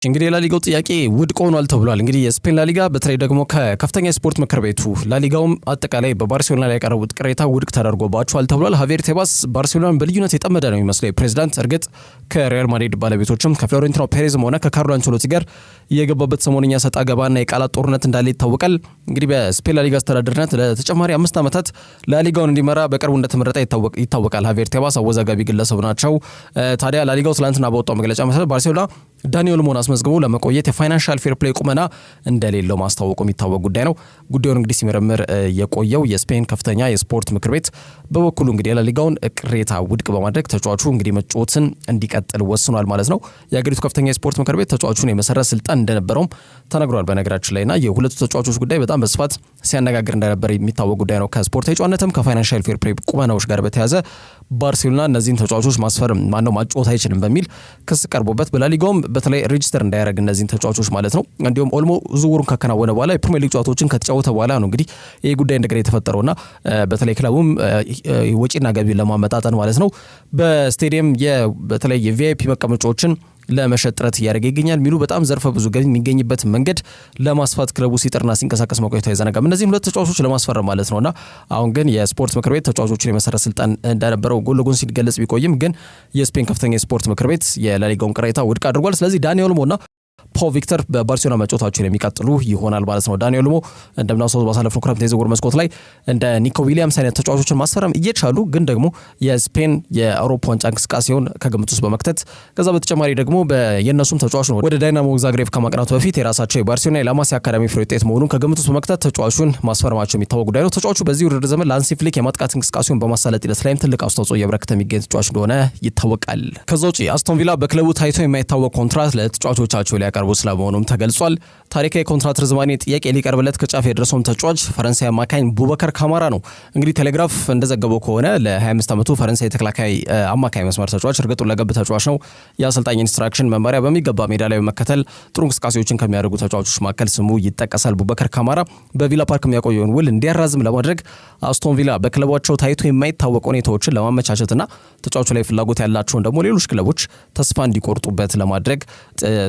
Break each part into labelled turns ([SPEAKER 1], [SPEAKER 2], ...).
[SPEAKER 1] እንግዲህ ላሊጋው ጥያቄ ውድቅ ሆኗል ተብሏል። እንግዲህ የስፔን ላሊጋ በተለይ ደግሞ ከከፍተኛ ስፖርት ምክር ቤቱ ላሊጋውም አጠቃላይ በባርሴሎና ላይ ያቀረቡት ቅሬታ ውድቅ ተደርጎባቸዋል ተብሏል። ሃቬር ቴባስ ባርሴሎናን በልዩነት የጠመደ ነው የሚመስለው ፕሬዚዳንት። እርግጥ ከሪያል ማድሪድ ባለቤቶችም ከፍሎሬንቲኖ ፔሬዝም ሆነ ከካርሎ አንቸሎቲ ጋር የገባበት ሰሞንኛ ሰጣ ገባና የቃላት ጦርነት እንዳለ ይታወቃል። እንግዲህ በስፔን ላሊጋ አስተዳደርነት ለተጨማሪ 5 ዓመታት ላሊጋውን እንዲመራ በቅርቡ እንደተመረጠ ይታወቃል። ሃቬር ቴባስ አወዛጋቢ ግለሰብ ናቸው። ታዲያ ላሊጋው ትላንትና በወጣው መግለጫ መሰረት ባርሴሎና ዳኒኤል ኦልሞን አስመዝግቦ ለመቆየት የፋይናንሻል ፌር ፕሌይ ቁመና እንደሌለው ማስታወቁ የሚታወቅ ጉዳይ ነው። ጉዳዩን እንግዲህ ሲመረምር የቆየው የስፔን ከፍተኛ የስፖርት ምክር ቤት በበኩሉ እንግዲህ የላሊጋውን ቅሬታ ውድቅ በማድረግ ተጫዋቹ እንግዲህ መጫወትን እንዲቀጥል ወስኗል ማለት ነው። የሀገሪቱ ከፍተኛ የስፖርት ምክር ቤት ተጫዋቹን የመሰረት ስልጣን እንደነበረውም ተነግሯል። በነገራችን ላይና የሁለቱ ተጫዋቾች ጉዳይ በጣም በስፋት ሲያነጋግር እንደነበር የሚታወቅ ጉዳይ ነው። ከስፖርታዊ ጨዋነትም ከፋይናንሻል ፌር ፕሌይ ቁመናዎች ጋር በተያያዘ ባርሴሎና እነዚህን ተጫዋቾች ማስፈር ማጫወት አይችልም በሚል ክስ ቀርቦበት በላሊጋውም በተለይ ሬጂስተር እንዳያደርግ እነዚህን ተጫዋቾች ማለት ነው። እንዲሁም ኦልሞ ዝውውሩን ካከናወነ በኋላ የፕሪሚየር ሊግ ጨዋታዎችን ከተጫወተ በኋላ ነው እንግዲህ ይህ ጉዳይ እንደገና የተፈጠረውና በተለይ ክለቡም ወጪና ገቢ ለማመጣጠን ማለት ነው በስቴዲየም በተለይ የቪአይፒ መቀመጫዎችን ለመሸጥ ጥረት እያደረገ ይገኛል የሚሉ በጣም ዘርፈ ብዙ ገቢ የሚገኝበት መንገድ ለማስፋት ክለቡ ሲጥርና ሲንቀሳቀስ መቆየቱ አይዘነጋም። እነዚህም ሁለት ተጫዋቾች ለማስፈረም ማለት ነውና አሁን ግን የስፖርት ምክር ቤት ተጫዋቾችን የመሰረት ስልጣን እንደነበረው ጎን ለጎን ሲገለጽ ቢቆይም ግን የስፔን ከፍተኛ የስፖርት ምክር ቤት የላሊጋውን ቅሬታ ውድቅ አድርጓል። ስለዚህ ዳኒ ኦልሞና ፓው ቪክተር በባርሴሎና መጫወታቸውን የሚቀጥሉ ይሆናል ማለት ነው። ዳኒ ኦልሞ እንደምናውቀው ባሳለፍነው ክረምት የዝውውር መስኮት ላይ እንደ ኒኮ ዊሊያምስ አይነት ተጫዋቾችን ማስፈረም እየቻሉ ግን ደግሞ የስፔን የአውሮፓ ዋንጫ እንቅስቃሴውን ከግምት ውስጥ በመክተት ከዛ በተጨማሪ ደግሞ የነሱም ተጫዋች ነው ወደ ዳይናሞ ዛግሬብ ከማቅናቱ በፊት የራሳቸው የባርሴሎና የላማሲያ አካዳሚ ፍሬ ውጤት መሆኑን ከግምት ውስጥ በመክተት ተጫዋቹን ማስፈረማቸው የሚታወቅ ጉዳይ ነው። ተጫዋቹ በዚህ ውድድር ዘመን ለሃንሲ ፍሊክ የማጥቃት እንቅስቃሴውን በማሳለጥ ሂደት ላይም ትልቅ አስተዋጽኦ እያበረከተ የሚገኝ ተጫዋች እንደሆነ ይታወቃል። ከዛ ውጪ አስቶን ቪላ በክለቡ ታይቶ የማይታወቅ ኮንትራት ለተጫዋቾቻቸው ሊያቀርቡ ስለመሆኑም ተገልጿል። ታሪካዊ ኮንትራት ርዝማኔ ጥያቄ ሊቀርብለት ከጫፍ የደረሰውን ተጫዋች ፈረንሳይ አማካኝ ቡበከር ካማራ ነው። እንግዲህ ቴሌግራፍ እንደዘገበው ከሆነ ለ25 ዓመቱ ፈረንሳይ ተከላካይ አማካኝ መስመር ተጫዋች እርግጡን ለገብ ተጫዋች ነው። የአሰልጣኝ ኢንስትራክሽን መመሪያ በሚገባ ሜዳ ላይ በመከተል ጥሩ እንቅስቃሴዎችን ከሚያደርጉ ተጫዋቾች መካከል ስሙ ይጠቀሳል። ቡበከር ካማራ በቪላ ፓርክ የሚያቆየውን ውል እንዲያራዝም ለማድረግ አስቶን ቪላ በክለባቸው ታይቶ የማይታወቅ ሁኔታዎችን ለማመቻቸትና ተጫዋቹ ላይ ፍላጎት ያላቸውን ደግሞ ሌሎች ክለቦች ተስፋ እንዲቆርጡበት ለማድረግ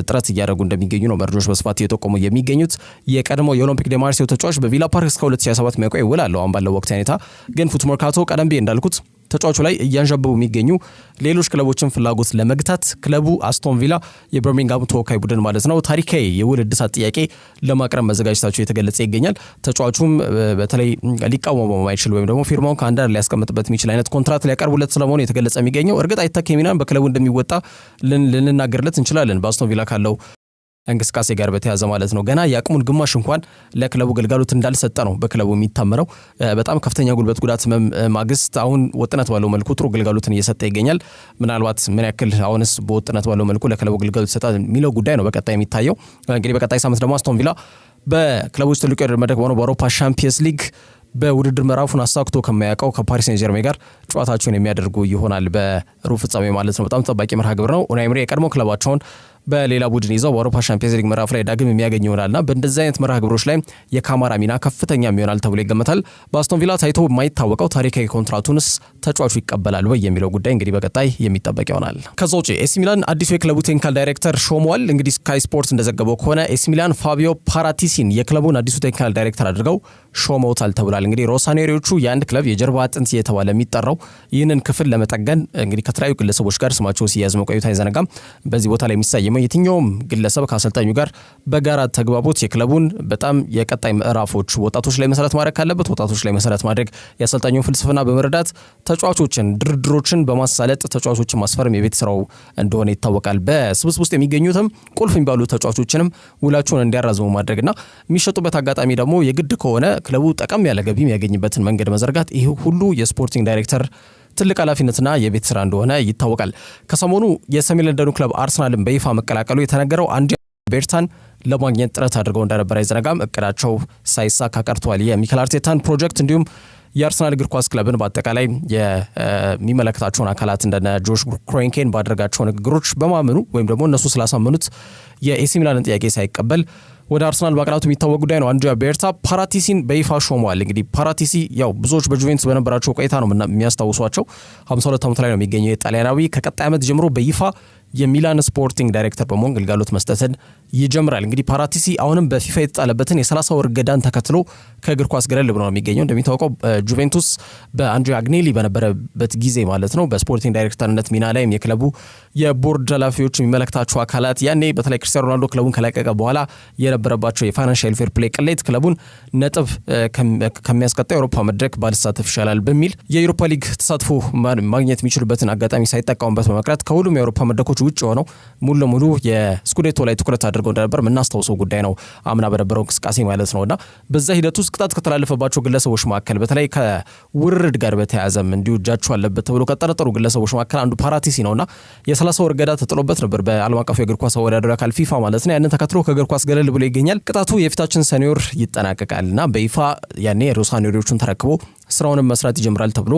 [SPEAKER 1] ጥረት እያደረጉ እንደሚገኙ ነው መረጃዎች በስፋት እየጠቆሙ የሚገኙት። የቀድሞ የኦሎምፒክ ደ ማርሴይ ተጫዋች በቪላ ፓርክ እስከ 2027 የሚያቆይ ውል አለው። አሁን ባለው ወቅት ሁኔታ ግን ፉት መርካቶ ቀደም ብዬ እንዳልኩት ተጫዋቹ ላይ እያንዣበቡ የሚገኙ ሌሎች ክለቦችን ፍላጎት ለመግታት ክለቡ አስቶን ቪላ የበርሚንግሃም ተወካይ ቡድን ማለት ነው ታሪካዊ የውል እድሳት ጥያቄ ለማቅረብ መዘጋጀታቸው የተገለጸ ይገኛል። ተጫዋቹም በተለይ ሊቃወመው የማይችል ወይም ደግሞ ፊርማውን ከአንዳር ሊያስቀምጥበት የሚችል አይነት ኮንትራት ሊያቀርቡለት ስለመሆኑ የተገለጸ የሚገኘው እርግጥ አይታክ ሚናን በክለቡ እንደሚወጣ ልንናገርለት እንችላለን በአስቶን ቪላ ካለው እንቅስቃሴ ጋር በተያያዘ ማለት ነው። ገና የአቅሙን ግማሽ እንኳን ለክለቡ ግልጋሎት እንዳልሰጠ ነው በክለቡ የሚታመነው። በጣም ከፍተኛ ጉልበት ጉዳት ማግስት አሁን ወጥነት ባለው መልኩ ጥሩ ግልጋሎትን እየሰጠ ይገኛል። ምናልባት ምን ያክል አሁንስ በወጥነት ባለው መልኩ ለክለቡ ግልጋሎት ይሰጣል የሚለው ጉዳይ ነው በቀጣይ የሚታየው። እንግዲህ በቀጣይ ሳምንት ደግሞ አስቶን ቪላ በክለቦች ትልቁ የውድድር መድረክ በሆነው በአውሮፓ ሻምፒየንስ ሊግ በውድድር ምዕራፉን አሳክቶ ከማያውቀው ከፓሪስ ሴን ጀርሜን ጋር ጨዋታቸውን የሚያደርጉ ይሆናል በሩብ ፍጻሜ ማለት ነው። በጣም ተጠባቂ መርሃ ግብር ነው። ኡናይ ኤምሪ የቀድሞ ክለባቸውን በሌላ ቡድን ይዘው በአውሮፓ ሻምፒየንስ ሊግ ምዕራፍ ላይ ዳግም የሚያገኝ ይሆናልና በእንደዚህ አይነት መርሃ ግብሮች ላይ የካማራ ሚና ከፍተኛ ይሆናል ተብሎ ይገመታል። በአስቶን ቪላ ታይቶ የማይታወቀው ታሪካዊ ኮንትራቱንስ ተጫዋቹ ይቀበላል ወይ የሚለው ጉዳይ እንግዲህ በቀጣይ የሚጠበቅ ይሆናል። ከዛ ውጪ ኤሲ ሚላን አዲሱ የክለቡ ቴክኒካል ዳይሬክተር ሾሟል። እንግዲህ ስካይ ስፖርት እንደዘገበው ከሆነ ኤሲ ሚላን ፋቢዮ ፓራቲሲን የክለቡን አዲሱ ቴክኒካል ዳይሬክተር አድርገው ሾመውታል ተብሏል። እንግዲህ ሮሳኔሪዎቹ የአንድ ክለብ የጀርባ አጥንት እየተባለ የሚጠራው ይህንን ክፍል ለመጠገን እንግዲህ ከተለያዩ ግለሰቦች ጋር ስማቸው ሲያዝ መቆየቱ አይዘነጋም። በዚህ ቦታ ላይ የሚሰየመው የትኛውም ግለሰብ ከአሰልጣኙ ጋር በጋራ ተግባቦት የክለቡን በጣም የቀጣይ ምዕራፎች ወጣቶች ላይ መሰረት ማድረግ ካለበት ወጣቶች ላይ መሰረት ማድረግ የአሰልጣኙን ፍልስፍና በመረዳት ተጫዋቾችን ድርድሮችን በማሳለጥ ተጫዋቾችን ማስፈረም የቤት ስራው እንደሆነ ይታወቃል። በስብስብ ውስጥ የሚገኙትም ቁልፍ የሚባሉ ተጫዋቾችንም ውላቸውን እንዲያራዝሙ ማድረግና የሚሸጡበት አጋጣሚ ደግሞ የግድ ከሆነ ክለቡ ጠቀም ያለ ገቢ የሚያገኝበትን መንገድ መዘርጋት ይህ ሁሉ የስፖርቲንግ ዳይሬክተር ትልቅ ኃላፊነትና የቤት ስራ እንደሆነ ይታወቃል። ከሰሞኑ የሰሜን ለንደኑ ክለብ አርሰናልን በይፋ መቀላቀሉ የተነገረው አንድሪያ ቤርታን ለማግኘት ጥረት አድርገው እንደነበር አይዘነጋም። እቅዳቸው ሳይሳካ ቀርቷል። የሚኬል አርቴታን ፕሮጀክት እንዲሁም የአርሰናል እግር ኳስ ክለብን በአጠቃላይ የሚመለከታቸውን አካላት እንደነ ጆሽ ክሮንኬን ባደረጋቸው ንግግሮች በማመኑ ወይም ደግሞ እነሱ ስላሳመኑት የኤሲ ሚላንን ጥያቄ ሳይቀበል ወደ አርሰናል ማቅናቱ የሚታወቅ ጉዳይ ነው። አንድሪያ ቤርታ ፓራቲሲን በይፋ ሾመዋል። እንግዲህ ፓራቲሲ ያው ብዙዎች በጁቬንቱስ በነበራቸው ቆይታ ነው የሚያስታውሷቸው። 52 ዓመት ላይ ነው የሚገኘው የጣሊያናዊ ከቀጣይ ዓመት ጀምሮ በይፋ የሚላን ስፖርቲንግ ዳይሬክተር በመሆን ግልጋሎት መስጠትን ይጀምራል። እንግዲህ ፓራቲሲ አሁንም በፊፋ የተጣለበትን የ30 ወር እገዳን ተከትሎ ከእግር ኳስ ገለል ብሎ ነው የሚገኘው። እንደሚታወቀው ጁቬንቱስ በአንድሪያ አግኔሊ በነበረበት ጊዜ ማለት ነው በስፖርቲንግ ዳይሬክተርነት ሚና ላይ የክለቡ የቦርድ ኃላፊዎች የሚመለከታቸው አካላት ያኔ በተለይ ክርስቲያኖ ሮናልዶ ክለቡን ከለቀቀ በኋላ የነበረባቸው የፋይናንሻል ፌር ፕሌይ ቅሌት ክለቡን ነጥብ ከሚያስቀጣ የአውሮፓ መድረክ ባልሳተፍ ይሻላል በሚል የዩሮፓ ሊግ ተሳትፎ ማግኘት የሚችሉበትን አጋጣሚ ሳይጠቀሙበት በመቅረት ከሁሉም የአውሮፓ መድረኮች ውጭ ሆነው ሙሉ ለሙሉ የስኩዴቶ ላይ ትኩረት አድርገው እንደነበር የምናስታውሰው ጉዳይ ነው። አምና በነበረው እንቅስቃሴ ማለት ነውና በዛ ሂደት ውስጥ ቅጣት ከተላለፈባቸው ግለሰቦች መካከል በተለይ ከውርርድ ጋር በተያያዘም እንዲሁ እጃቸው አለበት ተብሎ ከጠረጠሩ ግለሰቦች መካከል አንዱ ፓራቲሲ ነውና የ30 ወር እገዳ ተጥሎበት ነበር በዓለም አቀፉ የእግር ኳስ አወዳዳሪ አካል ፊፋ ማለት ነው። ያንን ተከትሎ ከእግር ኳስ ገለል ብሎ ይገኛል። ቅጣቱ የፊታችን ሰኔ ወር ይጠናቀቃልና በይፋ ያኔ ሮሳኔሪዎቹን ተረክቦ ስራውንም መስራት ይጀምራል ተብሎ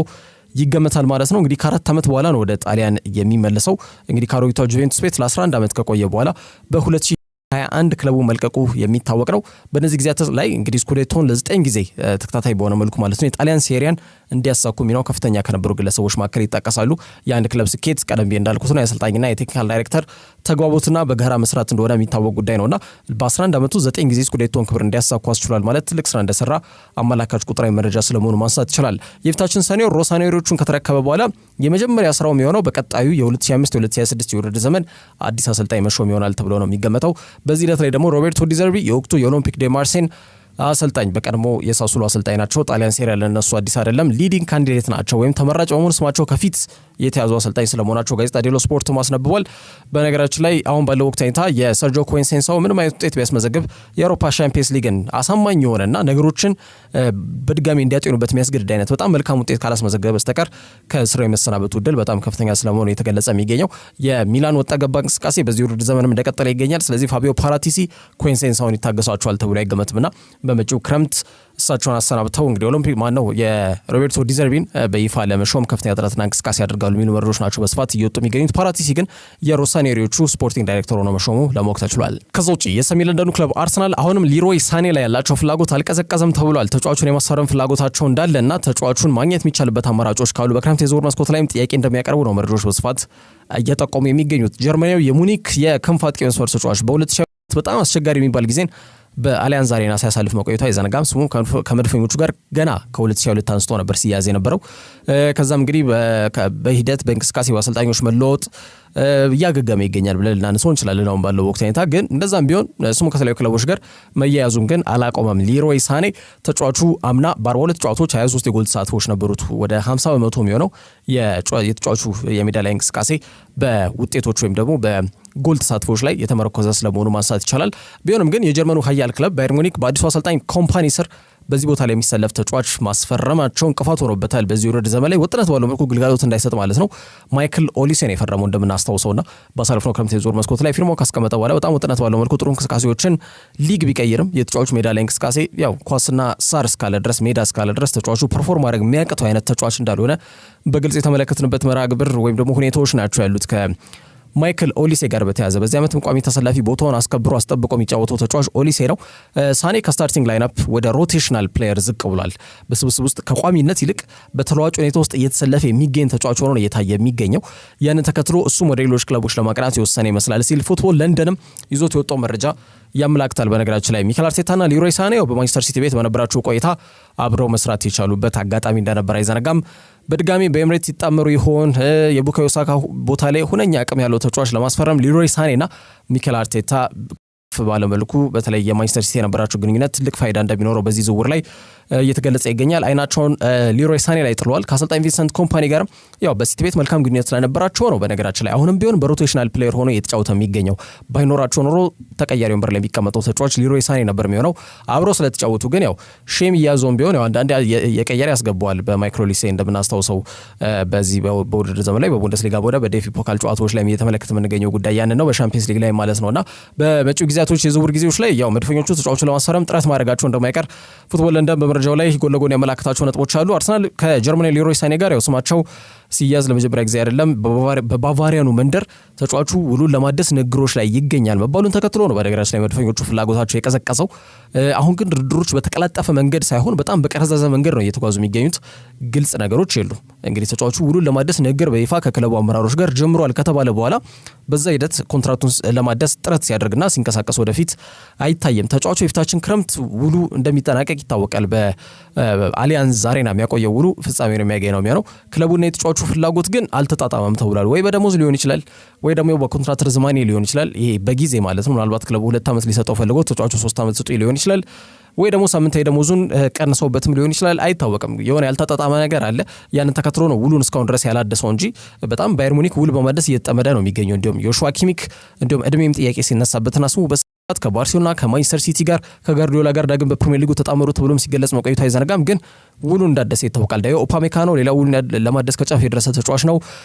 [SPEAKER 1] ይገመታል ማለት ነው። እንግዲህ ከ4 ዓመት በኋላ ነው ወደ ጣሊያን የሚመለሰው። እንግዲህ ካሮጊቷ ጁቬንቱስ ቤት ለ11 ዓመት ከቆየ በኋላ በ2021 ክለቡ መልቀቁ የሚታወቅ ነው። በእነዚህ ጊዜያት ላይ እንግዲህ ስኩዴቶን ለ9 ጊዜ ተከታታይ በሆነ መልኩ ማለት ነው የጣሊያን ሴሪያን እንዲያሳኩ ሚናው ከፍተኛ ከነበሩ ግለሰቦች መካከል ይጠቀሳሉ። የአንድ ክለብ ስኬት ቀደም ብዬ እንዳልኩት ነው የአሰልጣኝና የቴክኒካል ዳይሬክተር ተግባቦትና በጋራ መስራት እንደሆነ የሚታወቅ ጉዳይ ነውና በ11 ዓመቱ 9 ጊዜ ስኩዴቶን ክብር እንዲያሳኩ አስችሏል ማለት ትልቅ ስራ እንደሰራ አመላካች ቁጥራዊ መረጃ ስለመሆኑ ማንሳት ይችላል። የፊታችን ሰኔ ሮሳኔሪዎቹን ከተረከበ በኋላ የመጀመሪያ ስራው የሚሆነው በቀጣዩ የ2025-2026 የውድድር ዘመን አዲስ አሰልጣኝ መሾም ይሆናል ተብሎ ነው የሚገመተው። በዚህ ሂደት ላይ ደግሞ ሮቤርቶ ዲዘርቢ የወቅቱ የኦሎምፒክ ዴ ማርሴን አሰልጣኝ በቀድሞ የሳሱሎ አሰልጣኝ ናቸው። ጣሊያን ሴሪያ ለነሱ አዲስ አይደለም። ሊዲንግ ካንዲዴት ናቸው ወይም ተመራጭ በመሆን ስማቸው ከፊት የተያዙ አሰልጣኝ ስለመሆናቸው ጋዜጣ ዴሎ ስፖርት ማስነብቧል። በነገራችን ላይ አሁን ባለው ወቅት አይታ የሰርጆ ኮንሴንሳው ምንም አይነት ውጤት ቢያስመዘግብ የአውሮፓ ቻምፒየንስ ሊግን አሳማኝ የሆነና ነገሮችን በድጋሚ እንዲያጤኑበት የሚያስገድድ አይነት በጣም መልካም ውጤት ካላስመዘገበ በስተቀር ከስራው የመሰናበቱ ዕድል በጣም ከፍተኛ ስለመሆኑ የተገለጸ የሚገኘው የሚላን ወጣ ገባ እንቅስቃሴ በዚህ ውድድር ዘመንም እንደቀጠለ ይገኛል። ስለዚህ ፋቢዮ ፓራቲሲ ኮንሴንሳውን ይታገሷቸዋል ተብሎ አይገመትምና በመጪው ክረምት እሳቸውን አሰናብተው እንግዲህ ኦሎምፒክ ማነው የሮቤርቶ ዲዘርቢን በይፋ ለመሾም ከፍተኛ ጥረትና እንቅስቃሴ ያደርጋሉ የሚሉ መረጃዎች ናቸው በስፋት እየወጡ የሚገኙት። ፓራቲሲ ግን የሮሳኔሪዎቹ ስፖርቲንግ ዳይሬክተር ሆኖ መሾሙ ለማወቅ ተችሏል። ከዛ ውጪ የሰሜን ለንደኑ ክለብ አርሰናል አሁንም ሊሮይ ሳኔ ላይ ያላቸው ፍላጎት አልቀዘቀዘም ተብሏል። ተጫዋቹን የማስፈረም ፍላጎታቸው እንዳለና ተጫዋቹን ማግኘት የሚቻልበት አማራጮች ካሉ በክረምት የዝውውር መስኮት ላይም ጥያቄ እንደሚያቀርቡ ነው መረጃዎች በስፋት እየጠቆሙ የሚገኙት። ጀርመናዊ የሙኒክ የክንፍ አጥቂ መስመር ተጫዋች በ2000 በጣም አስቸጋሪ የሚባል ጊዜን በአሊያንዝ አሬና ሲያሳልፍ መቆየቱ አይዘነጋም። ስሙ ከመድፈኞቹ ጋር ገና ከ2022 አንስቶ ነበር ሲያዝ የነበረው። ከዛም እንግዲህ በሂደት በእንቅስቃሴ በአሰልጣኞች መለወጥ እያገገመ ይገኛል ብለን ልናነሳው እንችላለን። አሁን ባለው ወቅት ሁኔታ ግን እንደዛም ቢሆን ስሙ ከተለያዩ ክለቦች ጋር መያያዙን ግን አላቆመም። ሊሮይ ሳኔ ተጫዋቹ አምና በ42 ጨዋታዎች 23 የጎል ተሳትፎች ነበሩት። ወደ 50% የሚሆነው የተጫዋቹ የሜዳ ላይ እንቅስቃሴ በውጤቶች ወይም ደግሞ በጎል ተሳትፎች ላይ የተመረኮዘ ስለመሆኑ ማንሳት ይቻላል። ቢሆንም ግን የጀርመኑ ኃያል ክለብ ባየር ሙኒክ በአዲሱ አሰልጣኝ ኮምፓኒ ስር በዚህ ቦታ ላይ የሚሰለፍ ተጫዋች ማስፈረማቸው እንቅፋት ሆኖበታል። በዚህ ውድድር ዘመን ላይ ወጥነት ባለው መልኩ ግልጋሎት እንዳይሰጥ ማለት ነው። ማይክል ኦሊሴን የፈረመው እንደምናስታውሰውና ባሳለፍነው ክረምት የዝውውር መስኮት ላይ ፊርማው ካስቀመጠ በኋላ በጣም ወጥነት ባለው መልኩ ጥሩ እንቅስቃሴዎችን ሊግ ቢቀይርም የተጫዋቹ ሜዳ ላይ እንቅስቃሴ ያው ኳስና ሳር እስካለ ድረስ ሜዳ እስካለ ድረስ ተጫዋቹ ፐርፎርም ማድረግ የሚያቅተው አይነት ተጫዋች እንዳልሆነ በግልጽ የተመለከትንበት መርሃ ግብር ወይም ደግሞ ሁኔታዎች ናቸው ያሉት ማይክል ኦሊሴ ጋር በተያዘ በዚህ ዓመት ቋሚ ተሰላፊ ቦታውን አስከብሮ አስጠብቆ የሚጫወተው ተጫዋች ኦሊሴ ነው። ሳኔ ከስታርቲንግ ላይንአፕ ወደ ሮቴሽናል ፕሌየር ዝቅ ብሏል። በስብስብ ውስጥ ከቋሚነት ይልቅ በተለዋጭ ሁኔታ ውስጥ እየተሰለፈ የሚገኝ ተጫዋች ሆኖ ነው እየታየ የሚገኘው። ያንን ተከትሎ እሱም ወደ ሌሎች ክለቦች ለማቅናት የወሰነ ይመስላል ሲል ፉትቦል ለንደንም ይዞት የወጣው መረጃ ያመላክታል። በነገራችን ላይ ሚኬል አርቴታና ሊሮይ ሳኔ በማንቸስተር ሲቲ ቤት በነበራቸው ቆይታ አብረው መስራት የቻሉበት አጋጣሚ እንደነበር አይዘነጋም። በድጋሚ በኤምሬትስ ይጣመሩ ይሆን? የቡካዮ ሳካ ቦታ ላይ ሁነኛ አቅም ያለው ተጫዋች ለማስፈረም ሊሮይ ሳኔና ሚኬል አርቴታ ባለመልኩ በተለይ የማንቸስተር ሲቲ የነበራቸው ግንኙነት ትልቅ ፋይዳ እንደሚኖረው በዚህ ዝውውር ላይ እየተገለጸ ይገኛል። አይናቸውን ሊሮይ ሳኔ ላይ ጥለዋል። ከአሰልጣኝ ቪንሰንት ኮምፓኒ ጋር ያው በሲቲ ቤት መልካም ግንኙነት ስለነበራቸው ነው በነገራችን ላይ አሁንም ቢሆን በሮቴሽናል ፕሌየር ሆኖ እየተጫወተ የሚገኘው። ባይኖራቸው ኖሮ ተቀያሪ ወንበር ላይ የሚቀመጠው ተጫዋች ሊሮይ ሳኔ ነበር የሚሆነው። አብሮ ስለተጫወቱ ግን ያው ሼም እያዞም ቢሆን ያው አንዳንድ የቀያሪ ያስገባዋል። በማይክሮ ሊሴ እንደምናስታውሰው በዚህ በውድድር ዘመን ላይ በቡንደስሊጋ ወደ በዴፊ ፖካል ጨዋታዎች ላይ እየተመለከተ የምንገኘው ጉዳይ ያን ነው። በሻምፒየንስ ሊግ ላይ ማለት ነውና በመጪው ጊዜያቶች የዝውውር ጊዜዎች ላይ ያው መድፈኞቹ ተጫዋቹን ለማስፈረም ጥረት ማድረጋቸው እንደማይቀር ፉትቦል ለንደን በመረጃው ላይ ጎን ለጎን ያመላክታቸው ነጥቦች አሉ። አርሰናል ከጀርመን ሊሮይ ሳኔ ጋር ያው ስማቸው ሲያዝ ለመጀመሪያ ጊዜ አይደለም። በባቫሪያኑ መንደር ተጫዋቹ ውሉን ለማደስ ንግግሮች ላይ ይገኛል መባሉን ተከትሎ ነው በነገራችን ላይ መድፈኞቹ ፍላጎታቸው የቀዘቀዘው። አሁን ግን ድርድሮች በተቀላጠፈ መንገድ ሳይሆን በጣም በቀረዛዛ መንገድ ነው እየተጓዙ የሚገኙት። ግልጽ ነገሮች የሉም። እንግዲህ ተጫዋቹ ውሉን ለማደስ ንግግር በይፋ ከክለቡ አመራሮች ጋር ጀምሯል ከተባለ በኋላ በዛ ሂደት ኮንትራክቱን ለማደስ ጥረት ሲያደርግና ሲንቀሳቀስ ወደፊት አይታየም። ተጫዋቹ የፊታችን ክረምት ውሉ እንደሚጠናቀቅ ይታወቃል። በአሊያንዝ አሬና የሚያቆየው ውሉ ፍጻሜውን የሚያገኝ ነው የሚሆነው። ክለቡና የተጫዋቹ ፍላጎት ግን አልተጣጣመም ተብሏል። ወይ በደሞዝ ሊሆን ይችላል፣ ወይ ደግሞ በኮንትራት ርዝማኔ ሊሆን ይችላል። ይሄ በጊዜ ማለት ነው። ምናልባት ክለቡ 2 ዓመት ሊሰጠው ፈልጎ ተጫዋቹ 3 ዓመት ስጡ ሊሆን ይችላል፣ ወይ ደግሞ ሳምንታዊ ደሞዙን ቀንሰውበትም ሊሆን ይችላል። አይታወቅም። የሆነ ያልተጣጣመ ነገር አለ። ያንን ተከትሎ ነው ውሉን እስካሁን ድረስ ያላደሰው እንጂ በጣም ባየር ሙኒክ ውል በማደስ እየተጠመደ ነው የሚገኘው። እንዲሁም ዮሹዋ ኪሚክ እንዲሁም እድሜም ጥያቄ ሲነሳበትና ስሙ ከባርሴሎና ከማንቸስተር ሲቲ ጋር ከጋርዲዮላ ጋር ዳግም በፕሪሚየር ሊጉ ተጣመሩ ተብሎም ሲገለጽ መቆየቱ አይዘነጋም። ግን ውሉን እንዳደሰ ይታወቃል። ዳዮ ኡፓሜካኖ ሌላ ውሉን ለማደስ ከጫፍ የደረሰ ተጫዋች ነው።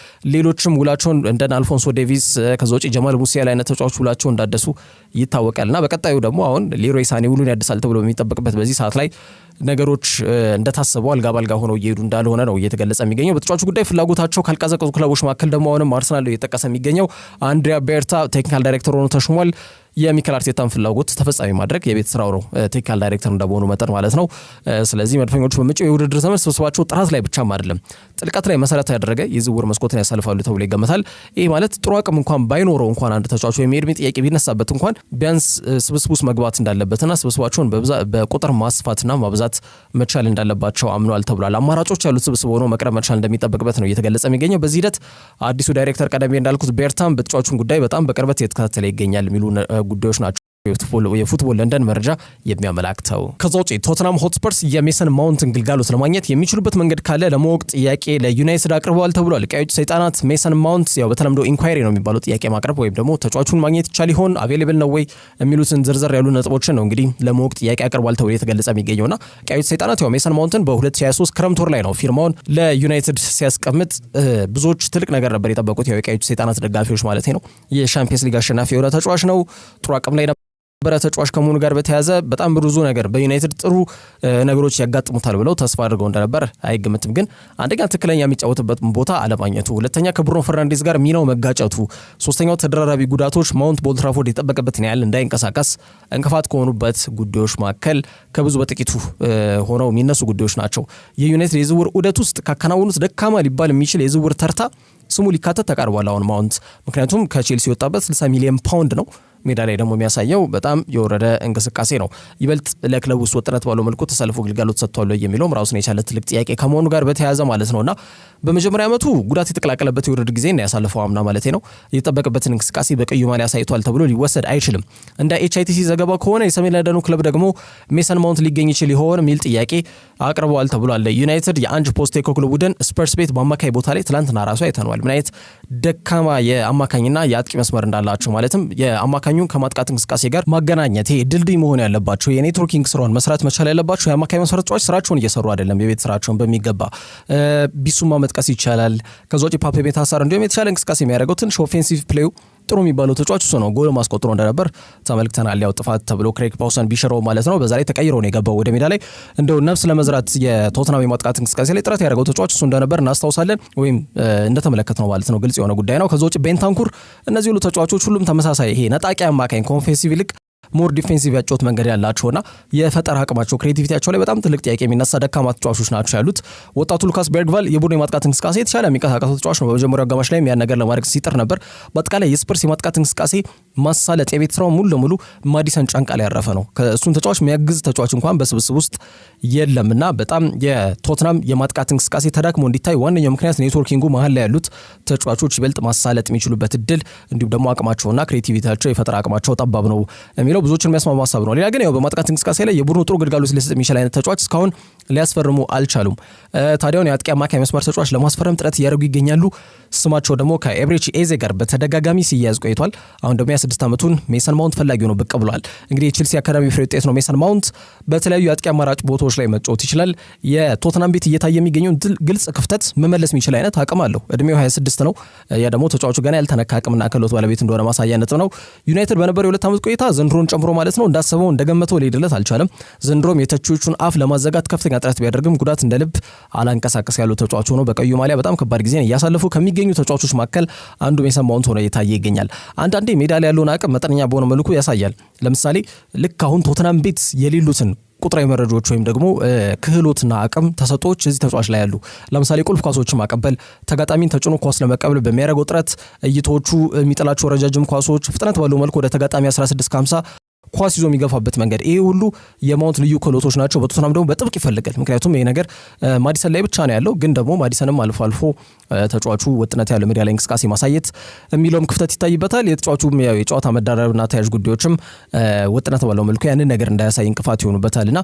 [SPEAKER 1] ሌሎችም ውላቸውን እንደ አልፎንሶ ዴቪስ ከዛ ውጪ ጀማል ሙሲያላ አይነት ተጫዋች ውላቸውን እንዳደሱ ይታወቃልና በቀጣዩ ደግሞ አሁን ሌሮይ ሳኔ ውሉን ያደሳል ተብሎ የሚጠበቅበት በዚህ ሰዓት ላይ ነገሮች እንደታሰበው አልጋ ባልጋ ሆነው እየሄዱ እንዳልሆነ ነው እየተገለጸ የሚገኘው። በተጫዋቹ ጉዳይ ፍላጎታቸው ካልቀዘቀዙ ክለቦች መካከል ደግሞ አሁንም አርሰናል እየተጠቀሰ የሚገኘው አንድሪያ ቤርታ ቴክኒካል ዳይሬክተር ሆኖ ተሾሟል። የሚኬል አርቴታን ፍላጎት ተፈጻሚ ማድረግ የቤት ስራው ነው፣ ቴክኒካል ዳይሬክተር እንደመሆኑ መጠን ማለት ነው። ስለዚህ መድፈኞቹ በመጪው የውድድር ዘመን ስብስባቸው ጥራት ላይ ብቻም አይደለም ጥልቀት ላይ መሰረት ያደረገ የዝውውር መስኮትን ያሳልፋሉ ተብሎ ይገመታል። ይህ ማለት ጥሩ አቅም እንኳን ባይኖረው እንኳን አንድ ተጫዋች ወይም የእድሜ ጥያቄ ቢነሳበት እንኳን ቢያንስ ስብስብ ውስጥ መግባት እንዳለበትና ስብስባቸውን በቁጥር ማስፋትና ማብዛት መቻል እንዳለባቸው አምኗል ተብሏል። አማራጮች ያሉት ስብስብ ሆኖ መቅረብ መቻል እንደሚጠበቅበት ነው እየተገለጸ የሚገኘው። በዚህ ሂደት አዲሱ ዳይሬክተር ቀደም እንዳልኩት ቤርታም በተጫዋቹን ጉዳይ በጣም በቅርበት እየተከታተለ ይገኛል የሚሉ ጉዳዮች ናቸው የፉትቦል ለንደን መረጃ የሚያመላክተው። ከዛ ውጪ ቶተንሃም ሆትስፐርስ የሜሰን ማውንትን ግልጋሎት ለማግኘት የሚችሉበት መንገድ ካለ ለማወቅ ጥያቄ ለዩናይትድ አቅርበዋል ተብሏል። ቀዮች ሰይጣናት ሜሰን ማውንት ያው በተለምዶ ኢንኳይሪ ነው የሚባለው ጥያቄ ማቅረብ ወይም ደግሞ ተጫዋቹን ማግኘት ይቻል ይሆን አቬሌብል ነው ወይ የሚሉትን ዝርዝር ያሉ ነጥቦችን ነው እንግዲህ ለማወቅ ጥያቄ አቅርበዋል ተብሎ የተገለጸ የሚገኘውና ቀዮች ሰይጣናት ያው ሜሰን ማውንትን በ2023 ክረምት ወር ላይ ነው ፊርማውን ለዩናይትድ ሲያስቀምጥ ብዙዎች ትልቅ ነገር ነበር የጠበቁት። ያው የቀዮች ሰይጣናት ደጋፊዎች ማለት ነው። የሻምፒየንስ ሊግ አሸናፊ የሆነ ተጫዋች ነው። ጥሩ አቅም ላይ ተጫዋች ከመሆኑ ጋር በተያያዘ በጣም ብዙ ነገር በዩናይትድ ጥሩ ነገሮች ያጋጥሙታል ብለው ተስፋ አድርገው እንደነበር አይገምትም። ግን አንደኛ ትክክለኛ የሚጫወትበት ቦታ አለማግኘቱ፣ ሁለተኛ ከብሩኖ ፈርናንዴዝ ጋር ሚናው መጋጨቱ፣ ሶስተኛው ተደራራቢ ጉዳቶች ማውንት በኦልድ ትራፎርድ የጠበቀበትን ያህል እንዳይንቀሳቀስ እንቅፋት ከሆኑበት ጉዳዮች መካከል ከብዙ በጥቂቱ ሆነው የሚነሱ ጉዳዮች ናቸው። የዩናይትድ የዝውውር ዑደት ውስጥ ካከናወኑት ደካማ ሊባል የሚችል የዝውውር ተርታ ስሙ ሊካተት ተቃርቧል አሁን ማውንት። ምክንያቱም ከቼልሲ የወጣበት 60 ሚሊዮን ፓውንድ ነው። ሜዳ ላይ ደግሞ የሚያሳየው በጣም የወረደ እንቅስቃሴ ነው። ይበልጥ ለክለቡ ውስጥ ወጥነት ባለው መልኩ ተሰልፎ ግልጋሎት ሰጥቷል የሚለውም ራሱን የቻለ ትልቅ ጥያቄ ከመሆኑ ጋር በተያያዘ ማለት ነውና በመጀመሪያ ዓመቱ ጉዳት የተቀላቀለበት የውድድር ጊዜ እና ያሳለፈው አምና ማለት ነው የተጠበቀበትን እንቅስቃሴ በቀዩ ማሊያ ያሳይቷል ተብሎ ሊወሰድ አይችልም። እንደ ኤችአይቲሲ ዘገባ ከሆነ የሰሜን ለንደኑ ክለብ ደግሞ ሜሰን ማውንት ሊገኝ ይችል ይሆን የሚል ጥያቄ አቅርበዋል ተብሏል። ዩናይትድ የአንጅ ፖስቴኮግሉ ቡድን ስፐርስ ቤት በአማካይ ቦታ ላይ ትላንትና ራሱ አይተነዋል ምን አይነት ደካማ የአማካኝና የአጥቂ መስመር እንዳላቸው ማለትም የአማካኙን ከማጥቃት እንቅስቃሴ ጋር ማገናኘት ይሄ ድልድይ መሆን ያለባቸው የኔትወርኪንግ ስራውን መስራት መቻል ያለባቸው የአማካኝ መስመር ተጫዋች ስራቸውን እየሰሩ አይደለም። የቤት ስራቸውን በሚገባ ቢሱማ መጥቀስ ይቻላል። ከዛ ውጪ ፓፔ ቤታሳር እንዲሁም የተሻለ እንቅስቃሴ የሚያደርገው ትንሽ ኦፌንሲቭ ፕሌዩ ጥሩ የሚባለው ተጫዋች እሱ ነው። ጎል ማስቆጥሮ እንደነበር ተመልክተናል። ያው ጥፋት ተብሎ ክሬግ ፓውሰን ቢሽረው ማለት ነው በዛ ላይ ተቀይሮ ነው የገባው ወደ ሜዳ ላይ እንደው ነፍስ ለመዝራት የቶተንሃም የማጥቃት እንቅስቃሴ ላይ ጥረት ያደረገው ተጫዋች እሱ እንደነበር እናስታውሳለን፣ ወይም እንደተመለከትነው ማለት ነው። ግልጽ የሆነ ጉዳይ ነው። ከዛ ውጪ ቤንታንኩር፣ እነዚህ ሁሉ ተጫዋቾች ሁሉም ተመሳሳይ ይሄ ነጣቂ አማካኝ ከኦፌንሲቭ ይልቅ ሞር ዲፌንሲቭ ያጫወት መንገድ ያላቸውና የፈጠራ አቅማቸው ክሬቲቪቲያቸው ላይ በጣም ትልቅ ጥያቄ የሚነሳ ደካማ ተጫዋቾች ናቸው ያሉት። ወጣቱ ሉካስ ቤርግቫል የቡድን የማጥቃት እንቅስቃሴ የተሻለ የሚንቀሳቀሰው ተጫዋች ነው። በመጀመሪያው አጋማሽ ላይ ያን ነገር ለማድረግ ሲጥር ነበር። በአጠቃላይ የስፐርስ የማጥቃት እንቅስቃሴ ማሳለጥ የቤት ስራው ሙሉ ለሙሉ ማዲሰን ጫንቃ ላይ ያረፈ ነው። ከእሱን ተጫዋች የሚያግዝ ተጫዋች እንኳን በስብስብ ውስጥ የለምና በጣም የቶትናም የማጥቃት እንቅስቃሴ ተዳክሞ እንዲታይ ዋነኛው ምክንያት ኔትወርኪንጉ መሀል ላይ ያሉት ተጫዋቾች ይበልጥ ማሳለጥ የሚችሉበት እድል እንዲሁም ደግሞ አቅማቸውና ክሬቲቪቲያቸው የፈጠራ አቅማቸው ጠባብ ነው የሚለው ብዙዎችን የሚያስማማ ሀሳብ ነው። ሌላ ግን ያው በማጥቃት እንቅስቃሴ ላይ የቡድኑ ጥሩ ግልጋሎት ሊሰጥ የሚችል አይነት ተጫዋች እስካሁን ሊያስፈርሙ አልቻሉም። ታዲያውን የአጥቂ አማካይ መስመር ተጫዋች ለማስፈረም ጥረት እያደረጉ ይገኛሉ። ስማቸው ደግሞ ከኤብሬቺ ኤዜ ጋር በተደጋጋሚ ሲያያዝ ቆይቷል። አሁን ደግሞ የ26 ዓመቱን ሜሰን ማውንት ፈላጊ ሆኖ ብቅ ብሏል። እንግዲህ የቼልሲ አካዳሚ ፍሬ ውጤት ነው ሜሰን ማውንት። በተለያዩ የአጥቂ አማራጭ ቦታዎች ላይ መጫወት ይችላል። የቶተናም ቤት እየታየ የሚገኘውን ግልጽ ክፍተት መመለስ የሚችል አይነት አቅም አለው። እድሜው 26 ነው። ያ ደግሞ ተጫዋቹ ገና ያልተነካ አቅምና ክህሎት ባለቤት እንደሆነ ማሳያ ነጥብ ነው። ዩናይትድ በነበረው የሁለት ዓመት ቆይታ ዘንድሮን ጨምሮ ማለት ነው እንዳሰበው እንደገመተው ሊሄድለት አልቻለም። ዘንድሮም የተቺዎቹን አፍ ለማዘጋት ከፍተኛ ጥረት ቢያደርግም ጉዳት እንደልብ አላንቀሳቀስ ያለው ተጫዋች ሆኖ በቀዩ ማሊያ በጣም ከባድ ጊዜ እያሳለፉ ከሚገኙ ተጫዋቾች መካከል አንዱ ሜሰን ማውንት ሆኖ እየታየ ይገኛል። አንዳንዴ ሜዳ ላይ ያለውን አቅም መጠነኛ በሆነ መልኩ ያሳያል። ለምሳሌ ልክ አሁን ቶተናም ቤት የሌሉትን ቁጥራዊ መረጃዎች ወይም ደግሞ ክህሎትና አቅም ተሰጦች እዚህ ተጫዋች ላይ ያሉ። ለምሳሌ ቁልፍ ኳሶችን ማቀበል፣ ተጋጣሚን ተጭኖ ኳስ ለመቀበል በሚያደርገው ጥረት፣ እይቶቹ የሚጥላቸው ረጃጅም ኳሶች ፍጥነት ባለው መልኩ ወደ ተጋጣሚ 16-50 ኳስ ይዞ የሚገፋበት መንገድ፣ ይሄ ሁሉ የማውንት ልዩ ክህሎቶች ናቸው። በቶተናም ደግሞ በጥብቅ ይፈልጋል። ምክንያቱም ይሄ ነገር ማዲሰን ላይ ብቻ ነው ያለው፣ ግን ደግሞ ማዲሰንም አልፎ አልፎ ተጫዋቹ ወጥነት ያለው ሜዳ ላይ እንቅስቃሴ ማሳየት የሚለውም ክፍተት ይታይበታል። የተጫዋቹ የጨዋታ መዳረብና ተያዥ ጉዳዮችም ወጥነት ባለው መልኩ ያንን ነገር እንዳያሳይ እንቅፋት ይሆኑበታልና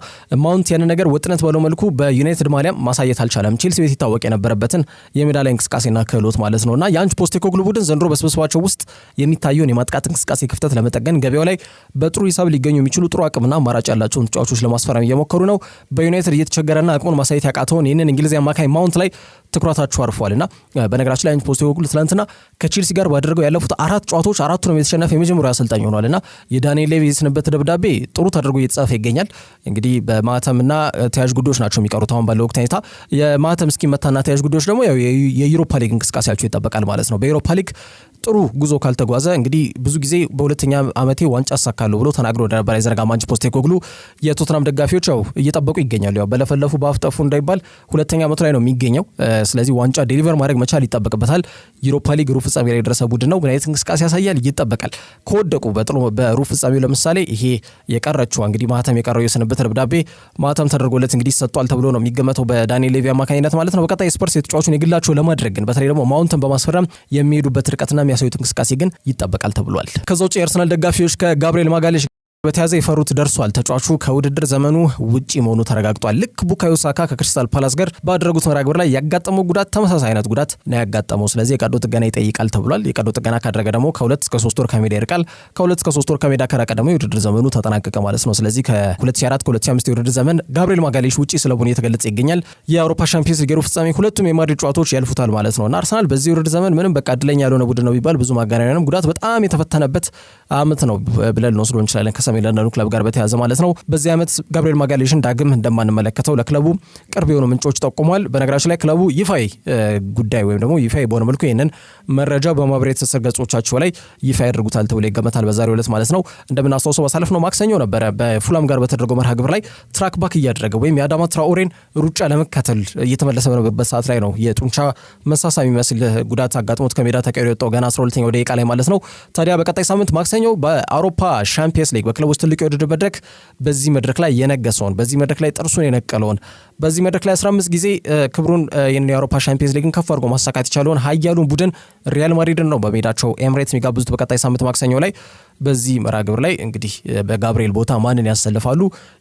[SPEAKER 1] ማውንት ያንን ነገር ወጥነት ባለው መልኩ በዩናይትድ ማሊያም ማሳየት አልቻለም። ቼልሲ ቤት ይታወቅ የነበረበትን የሜዳ ላይ እንቅስቃሴና ክህሎት ማለት ነውና የአንጅ ፖስቴኮግሉ ቡድን ዘንድሮ በስብስባቸው ውስጥ የሚታየውን የማጥቃት እንቅስቃሴ ክፍተት ለመጠገን ገበያው ላይ በጥሩ ሂሳብ ሊገኙ የሚችሉ ጥሩ አቅምና አማራጭ ያላቸውን ተጫዋቾች ለማስፈረም እየሞከሩ ነው። በዩናይትድ እየተቸገረና አቅሙን ማሳየት ያቃተውን ይህንን እንግሊዛዊ አማካይ ማውንት ላይ ትኩረታቸው አርፏልና በነገራችን ላይ አንጅ ፖስቴኮግሉ ትናንትና ከቼልሲ ጋር ባደረገው ያለፉት 4 ጨዋታዎች 4ቱንም የተሸነፈ የመጀመሪያው አሰልጣኝ ሆኗልና የዳንኤል ሌቪ የስንበት ደብዳቤ ጥሩ ተደርጎ እየተጻፈ ይገኛል። እንግዲህ በማህተምና ተያዥ ጉዳዮች ናቸው የሚቀሩት አሁን ባለው ወቅት ሁኔታ። የማህተም እስኪመታና ተያዥ ጉዳዮች ደግሞ ያው የዩሮፓ ሊግ እንቅስቃሴያቸው ይጠበቃል ማለት ነው። በዩሮፓ ሊግ ጥሩ ጉዞ ካልተጓዘ እንግዲህ ብዙ ጊዜ በሁለተኛ ዓመቴ ዋንጫ አሳካለሁ ብሎ ተናግሮ ነበር የዘነጋው አንጅ ፖስቴኮግሉ። የቶተናም ደጋፊዎች ያው እየጠበቁ ይገኛሉ። ያው በለፈለፉ በአፍጠፉ እንዳይባል ሁለተኛ ዓመቱ ላይ ነው የሚገኘው። ስለዚህ ዋንጫ ዴሊቨር ማድረግ መቻል ይጠበቅበታል። ዩሮፓ ሊግ ሩብ ፍጻሜ ላይ የደረሰ ቡድን ነው። ምን አይነት እንቅስቃሴ ያሳያል ይጠበቃል። ከወደቁ በሩብ ፍጻሜው ለምሳሌ ይሄ የቀረችው እንግዲህ ማህተም የቀረው የስንብት ደብዳቤ ማህተም ተደርጎለት እንግዲህ ይሰጣል ተብሎ ነው የሚገመተው በዳንኤል ሌቪ አማካኝነት ማለት ነው። በቀጣይ ስፐርስ የተጫዋቹን የግላቸው ለማድረግ ግን በተለይ ደግሞ ማውንትን በማስፈረም የሚሄዱበት ርቀትና የሚያሳዩት እንቅስቃሴ ግን ይጠበቃል ተብሏል። ከዛ ውጭ የአርሰናል ደጋፊዎች ከጋብሪኤል ማጋሌሽ በተያዘ የፈሩት ደርሷል። ተጫዋቹ ከውድድር ዘመኑ ውጪ መሆኑ ተረጋግጧል። ልክ ቡካዮ ሳካ ከክሪስታል ፓላስ ጋር ባደረጉት መርሃ ግብር ላይ ያጋጠመው ጉዳት ተመሳሳይ አይነት ጉዳት ነው ያጋጠመው። ስለዚህ የቀዶ ጥገና ይጠይቃል ተብሏል። የቀዶ ጥገና ካደረገ ደግሞ ከ2 እስከ 3 ወር ከሜዳ ይርቃል። ከ2 እስከ 3 ወር ከሜዳ ከራቀ ደግሞ የውድድር ዘመኑ ተጠናቀቀ ማለት ነው። ስለዚህ ከ2004 ከ2005 የውድድር ዘመን ጋብሪኤል ማጋሌሽ ውጪ ስለሆነ የተገለጸ ይገኛል። የአውሮፓ ሻምፒዮንስ ሊግ ሩብ ፍጻሜ ሁለቱም የማድሪድ ጨዋታዎች ያልፉታል ማለት ነውና አርሰናል በዚህ የውድድር ዘመን ምንም በቃ እድለኛ ያልሆነ ቡድን ነው ቢባል ብዙ ማጋነንም ጉዳት በጣም የተፈተነበት አመት ነው ብለን ልንወስደው እንችላለን ከሰሜን ለንደኑ ክለብ ጋር በተያዘ ማለት ነው። በዚህ ዓመት ጋብሪኤል ማጋሌሽን ዳግም እንደማንመለከተው ለክለቡ ቅርብ የሆኑ ምንጮች ጠቁሟል። በነገራችን ላይ ክለቡ ይፋይ ጉዳይ ወይም ደግሞ ይፋይ በሆነ መልኩ ይህንን መረጃ በማህበራዊ ትስስር ገጾቻቸው ላይ ይፋ ያደርጉታል ተብሎ ይገመታል በዛሬው ዕለት ማለት ነው። እንደምናስታውሰው ባሳለፍነው ማክሰኞ ነበረ በፉላም ጋር በተደረገው መርሃ ግብር ላይ ትራክ ባክ እያደረገ ወይም የአዳማ ትራኦሬን ሩጫ ለመከተል እየተመለሰ በነበረበት ሰዓት ላይ ነው የጡንቻ መሳሳ የሚመስል ጉዳት አጋጥሞት ከሜዳ ተቀይሮ የወጣው ገና 12ኛው ደቂቃ ላይ ማለት ነው። ታዲያ በቀጣይ ሳምንት ማክሰኞ በአውሮፓ ሻምፒየንስ ሊግ በክለቦች ትልቅ የውድድር መድረክ በዚህ መድረክ ላይ የነገሰውን በዚህ መድረክ ላይ ጥርሱን የነቀለውን በዚህ መድረክ ላይ 15 ጊዜ ክብሩን የአውሮፓ ሻምፒየንስ ሊግን ከፍ አድርጎ ማሳካት የቻለውን ኃያሉን ቡድን ሪያል ማድሪድን ነው በሜዳቸው ኤምሬትስ የሚጋብዙት በቀጣይ ሳምንት ማክሰኞ ላይ። በዚህ መርሃ ግብር ላይ እንግዲህ በጋብሪኤል ቦታ ማንን ያሰልፋሉ?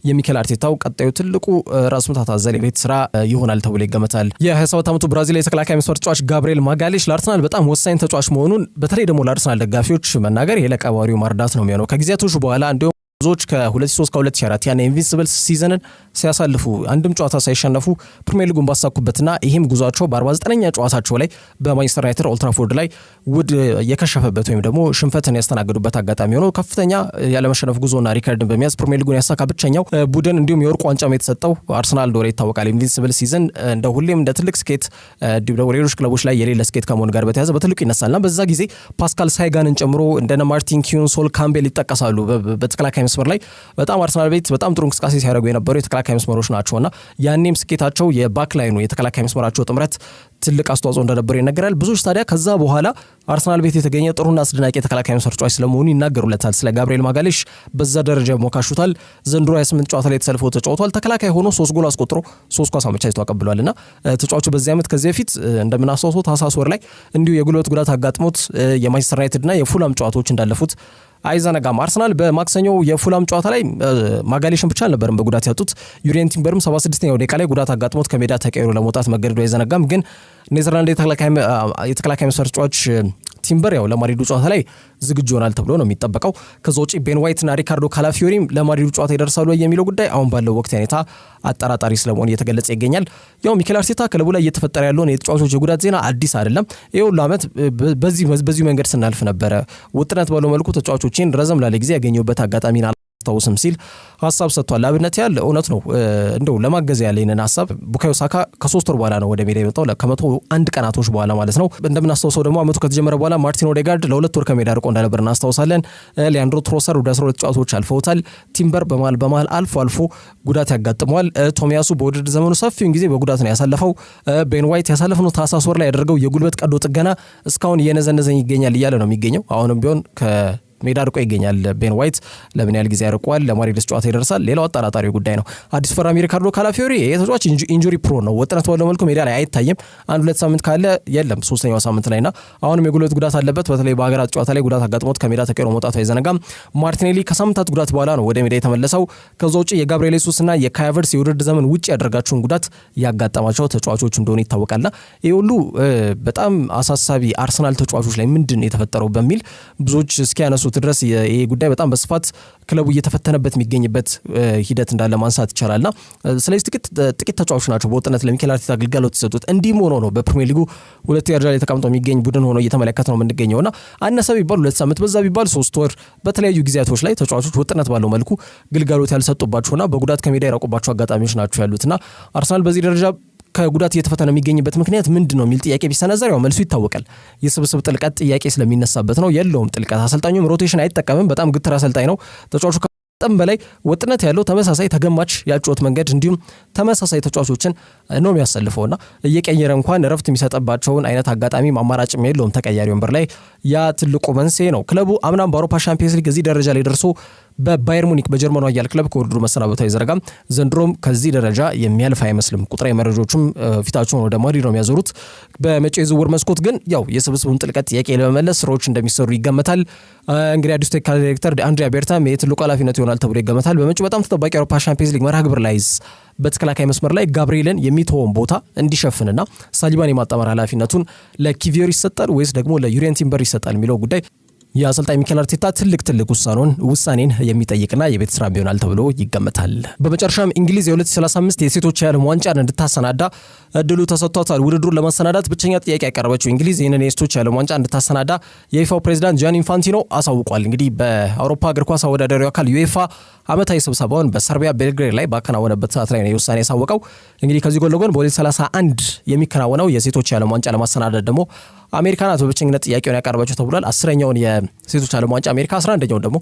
[SPEAKER 1] የሚኬል አርቴታው ቀጣዩ ትልቁ ራስ ምታት አዘል የቤት ስራ ይሆናል ተብሎ ይገመታል። የ27 ዓመቱ ብራዚል የተከላካይ መስመር ተጫዋች ጋብሪኤል ማጋሌሽ ለአርሰናል በጣም ወሳኝ ተጫዋች መሆኑን በተለይ ደግሞ ለአርሰናል ደጋፊዎች መናገር የለቀባሪው ማርዳት ነው የሚሆነው። ከጊዜያቶች በኋላ እንዲሁም ብዙዎች ከ2003 ከ2004 ያኔ ኢንቪንሲብልስ ሲዝንን ሲያሳልፉ አንድም ጨዋታ ሳይሸነፉ ፕሪሚየር ሊጉን ባሳኩበትና ይህም ጉዟቸው በ49ኛ ጨዋታቸው ላይ በማንቸስተር ዩናይትድ ኦልድ ትራፎርድ ላይ ውድ የከሸፈበት ወይም ደግሞ ሽንፈትን ያስተናገዱበት አጋጣሚ ሆኖ ከፍተኛ ያለመሸነፍ ጉዞና ሪከርድን በመያዝ ፕሪሚየር ሊጉን ያሳካ ብቸኛው ቡድን እንዲሁም የወርቅ ዋንጫም የተሰጠው አርሰናል እንደሆነ ይታወቃል። ኢንቪንሲብልስ ሲዝን እንደ ሁሌም እንደ ትልቅ ስኬት እንዲሁም ደግሞ ሌሎች ክለቦች ላይ የሌለ ስኬት ከመሆን ጋር በተያያዘ በትልቁ ይነሳልና በዛ ጊዜ ፓስካል ሳይጋንን ጨምሮ እንደነ ማርቲን ኪዩን፣ ሶል ካምቤል ይጠቀሳሉ። በተከላካይ መስመር ላይ በጣም አርሰናል ቤት በጣም ጥሩ እንቅስቃሴ ሲያደርጉ የነበሩ የተከላካይ መስመሮች ናቸውና ያኔም ስኬታቸው የባክ ላይኑ የተከላካይ መስመራቸው ጥምረት ትልቅ አስተዋጽኦ እንደነበረ ይነገራል። ብዙዎች ታዲያ ከዛ በኋላ አርሰናል ቤት የተገኘ ጥሩና አስደናቂ የተከላካይ መስመር ተጫዋች ስለመሆኑ ይናገሩለታል። ስለ ጋብሪኤል ማጋሌሽ በዛ ደረጃ ሞካሹታል። ዘንድሮ 28 ጨዋታ ላይ ተሰልፎ ተጫውቷል። ተከላካይ ሆኖ 3 ጎል አስቆጥሮ 3 ኳስ አመቻችቶ አቀብሏልና ተጫዋቹ በዚህ ዓመት ከዚህ በፊት እንደምናስታውሰው ታህሳስ ወር ላይ እንዲሁ የጉልበት ጉዳት አጋጥሞት የማንቸስተር ዩናይትድና የፉላም ጨዋታዎች እንዳለፉት አይዘነጋም። አርሰናል በማክሰኞው የፉላም ጨዋታ ላይ ማጋሌሽን ብቻ አልነበረም በጉዳት ያጡት። ዩሪየን ቲምበርም 76ኛው ደቂቃ ላይ ጉዳት አጋጥሞት ከሜዳ ተቀይሮ ለመውጣት መገደዱ አይዘነጋም። ግን ኔዘርላንድ የተከላካይ መስመር ተጫዋች ቲምበር ያው ለማድሪዱ ጨዋታ ላይ ዝግጁ ይሆናል ተብሎ ነው የሚጠበቀው። ከዛ ውጪ ቤን ዋይት እና ሪካርዶ ካላፊዮሪም ለማድሪዱ ጨዋታ ይደርሳሉ የሚለው ጉዳይ አሁን ባለው ወቅት ሁኔታ አጠራጣሪ ስለመሆኑ እየተገለጸ ይገኛል። ያው ሚኬል አርቴታ ክለቡ ላይ እየተፈጠረ ያለውን የተጫዋቾች የጉዳት ዜና አዲስ አይደለም። ይሄው ዓመት በዚህ መንገድ ስናልፍ ነበረ። ውጥረት ባለው መልኩ ተጫዋቾችን ረዘም ላለ ጊዜ ያገኘውበት አጋጣሚ አላስታውስም ሲል ሀሳብ ሰጥቷል። ለአብነት ያህል እውነት ነው እንደው ለማገዝ ያለንን ሀሳብ ቡካዮ ሳካ ከ3 ወር በኋላ ነው ወደ ሜዳ የመጣው ከ101 ቀናቶች በኋላ ማለት ነው። እንደምናስታውሰው ደግሞ አመቱ ከተጀመረ በኋላ ማርቲን ኦዴጋርድ ለ2 ወር ከሜዳ ርቆ እንደነበር እናስታውሳለን። ሊያንድሮ ትሮሳር ወደ 12 ጨዋታዎች አልፈውታል። ቲምበር በመሃል አልፎ ጉዳት ያጋጥመዋል። ቶሚያሱ በውድድር ዘመኑ ሰፊውን ጊዜ በጉዳት ነው ያሳለፈው። ቤን ዋይት ያሳለፈው ታህሳስ ወር ላይ ያደረገው የጉልበት ቀዶ ጥገና እስካሁን እየነዘነዘኝ ይገኛል እያለ ነው የሚገኘው። አሁንም ቢሆን ሜዳ ርቆ ይገኛል። ቤን ዋይት ለምን ያህል ጊዜ ያርቋል? ለማድሪድስ ጨዋታ ይደርሳል? ሌላው አጠራጣሪ ጉዳይ ነው። አዲስ ፈራሚ ሪካርዶ ካላፊዮሪ የተጫዋች ኢንጁሪ ፕሮ ነው። ወጥነት ባለው መልኩ ሜዳ ላይ አይታይም። 1-2 ሳምንት ካለ የለም 3ኛው ሳምንት ላይና አሁንም የጉልበት ጉዳት አለበት። በተለይ በሀገራት ጨዋታ ላይ ጉዳት አጋጥሞት ከሜዳ ተቀይሮ መውጣቱ አይዘነጋም። ማርቲኔሊ ከሳምንታት ጉዳት በኋላ ነው ወደ ሜዳ የተመለሰው። ከዛ ውጭ የጋብሪኤል ሱስና የካይ ሃቨርትዝ የውድድር ዘመን ውጭ ያደረጋቸውን ጉዳት ያጋጠማቸው ተጫዋቾች እንደሆነ ይታወቃልና ይሄ ሁሉ በጣም አሳሳቢ አርሰናል ተጫዋቾች ላይ ምንድን ነው የተፈጠረው በሚል ብዙዎች እስኪያነሱት ድረስ ይሄ ጉዳይ በጣም በስፋት ክለቡ እየተፈተነበት የሚገኝበት ሂደት እንዳለ ማንሳት ይቻላልና ስለዚህ ጥቂት ተጫዋቾች ናቸው በወጥነት ለሚኬል አርቴታ አገልግሎት የሰጡት። እንዲህም ሆኖ ነው በፕሪሚየር ሊጉ ሁለተኛ ደረጃ ላይ ተቀምጦ የሚገኝ ቡድን ሆኖ እየተመለከት ነው የምንገኘውና አነሰ ቢባል 2 ሳምንት በዛ ቢባል 3 ወር በተለያዩ ጊዜያቶች ላይ ተጫዋቾች ወጥነት ባለው መልኩ ግልጋሎት ያልሰጡባቸውና በጉዳት ከሜዳ የራቁባቸው አጋጣሚዎች ናቸው ያሉትና አርሰናል በዚህ ደረጃ ከጉዳት እየተፈተነ የሚገኝበት ምክንያት ምንድን ነው የሚል ጥያቄ ቢሰነዘር ያው መልሱ ይታወቃል። የስብስብ ጥልቀት ጥያቄ ስለሚነሳበት ነው። የለውም ጥልቀት። አሰልጣኙም ሮቴሽን አይጠቀምም። በጣም ግትር አሰልጣኝ ነው። ተጫዋቹ ከመጠን በላይ ወጥነት ያለው ተመሳሳይ ተገማች ያጫወት መንገድ እንዲሁም ተመሳሳይ ተጫዋቾችን ነው የሚያሰልፈውና እየቀየረ እንኳን እረፍት የሚሰጥባቸውን አይነት አጋጣሚ አማራጭም የለውም ተቀያሪ ወንበር ላይ። ያ ትልቁ መንስኤ ነው። ክለቡ አምናም በአውሮፓ ሻምፒየንስ ሊግ እዚህ ደረጃ ላይ ደርሶ በባየር ሙኒክ በጀርመኑ ኃያል ክለብ ከውድድሩ መሰናበቱ አይዘነጋም። ዘንድሮም ከዚህ ደረጃ የሚያልፍ አይመስልም። ቁጥራዊ መረጃዎችም ፊታቸውን ወደ ማድሪድ ነው የሚያዞሩት። በመጪው የዝውውር መስኮት ግን ያው የስብስቡን ጥልቀት ጥያቄ ለመመለስ ስራዎች እንደሚሰሩ ይገመታል። እንግዲህ አዲሱ ቴክኒካል ዳይሬክተር አንድሪያ ቤርታም የትልቁ ኃላፊነት ይሆናል ተብሎ ይገመታል። በመጪው በጣም ተጠባቂ የአውሮፓ ሻምፒየንስ ሊግ መርሃ ግብር ላይ በተከላካይ መስመር ላይ ጋብሪኤልን የሚተወውን ቦታ እንዲሸፍንና ሳሊባን የማጣመር ኃላፊነቱን ለኪቪዮር ይሰጣል ወይስ ደግሞ ለዩሪየን ቲምበር ይሰጣል የሚለው ጉዳይ የአሰልጣኝ ሚኬል አርቴታ ትልቅ ውሳኔን የሚጠይቅና የቤት ስራ ይሆናል ተብሎ ይገመታል። በመጨረሻም እንግሊዝ የ2035 የሴቶች የዓለም ዋንጫን እንድታሰናዳ እድሉ ተሰጥቷታል። ውድድሩን ለማሰናዳት ብቸኛ ጥያቄ ያቀረበችው እንግሊዝ ይህንን የሴቶች የዓለም ዋንጫ እንድታሰናዳ የዩኤፋው ፕሬዚዳንት ጂያኒ ኢንፋንቲኖ አሳውቋል። እንግዲህ በአውሮፓ እግር ኳስ አወዳዳሪው አካል ዩኤፋ ዓመታዊ ስብሰባውን በሰርቢያ ቤልግሬድ ላይ ባከናወነበት ሰዓት ላይ ነው የውሳኔ ያሳወቀው። እንግዲህ ከዚህ ጎን ለጎን በ2031 የሚከናወነው የሴቶች የዓለም ዋንጫ ለማሰናዳት ደግሞ አሜሪካ ናት በብቸኝነት ጥያቄውን ያቀረበችው ተብሏል። 10ኛውን የሴቶች ዓለም ዋንጫ አሜሪካ፣ 11ኛውን ደግሞ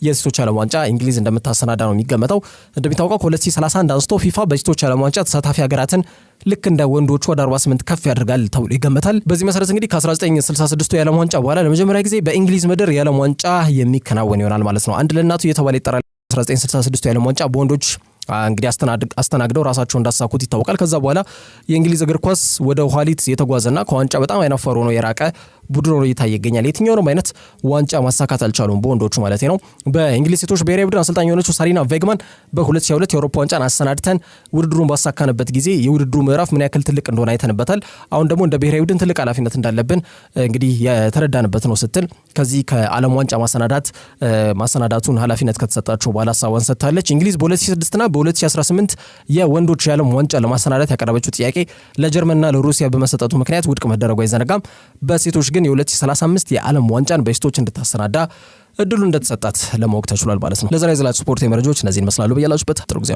[SPEAKER 1] የሴቶች ዓለም ዋንጫ እንግሊዝ እንደምታሰናዳ ነው የሚገመተው። እንደሚታወቀው ከ2031 አንስቶ ፊፋ በሴቶች ዓለም ዋንጫ ተሳታፊ ሀገራትን ልክ እንደ ወንዶቹ ወደ 48 ከፍ ያደርጋል ተብሎ ይገመታል። በዚህ መሰረት እንግዲህ ከ1966 የዓለም ዋንጫ በኋላ ለመጀመሪያ ጊዜ በእንግሊዝ ምድር የዓለም ዋንጫ የሚከናወን ይሆናል ማለት ነው። አንድ ለእናቱ እየተባለ ይጠራል። 1966 የዓለም ዋንጫ በወንዶች እንግዲህ አስተናግደው ራሳቸው እንዳሳኩት ይታወቃል። ከዛ በኋላ የእንግሊዝ እግር ኳስ ወደ ኋሊት የተጓዘና ከዋንጫ በጣም አይናፋር ሆኖ የራቀ ቡድን ሆኖ እየታየ ይገኛል። የትኛውንም አይነት ዋንጫ ማሳካት አልቻሉም በወንዶቹ ማለት ነው። በእንግሊዝ ሴቶች ብሔራዊ ቡድን አሰልጣኝ የሆነችው ሳሪና ቬግማን በ2022 የአውሮፓ ዋንጫን አሰናድተን ውድድሩን ባሳካንበት ጊዜ የውድድሩ ምዕራፍ ምን ያክል ትልቅ እንደሆነ አይተንበታል። አሁን ደግሞ እንደ ብሔራዊ ቡድን ትልቅ ኃላፊነት እንዳለብን እንግዲህ የተረዳንበት ነው ስትል ከዚህ ከዓለም ዋንጫ ማሰናዳቱን ኃላፊነት ከተሰጣቸው በኋላ ሀሳቧን ሰጥታለች። እንግሊዝ በ2006 እና በ2018 የወንዶች የዓለም ዋንጫ ለማሰናዳት ያቀረበችው ጥያቄ ለጀርመንና ለሩሲያ በመሰጠቱ ምክንያት ውድቅ መደረጉ አይዘነጋም። በሴቶች ግን የ2035 የዓለም ዋንጫን በሴቶች እንድታሰናዳ እድሉ እንደተሰጣት ለማወቅ ተችሏል ማለት ነው። ለዛሬ ያዘላችሁ ስፖርታዊ መረጃዎች እነዚህን ይመስላሉ። በያላችሁበት ጥሩ ጊዜ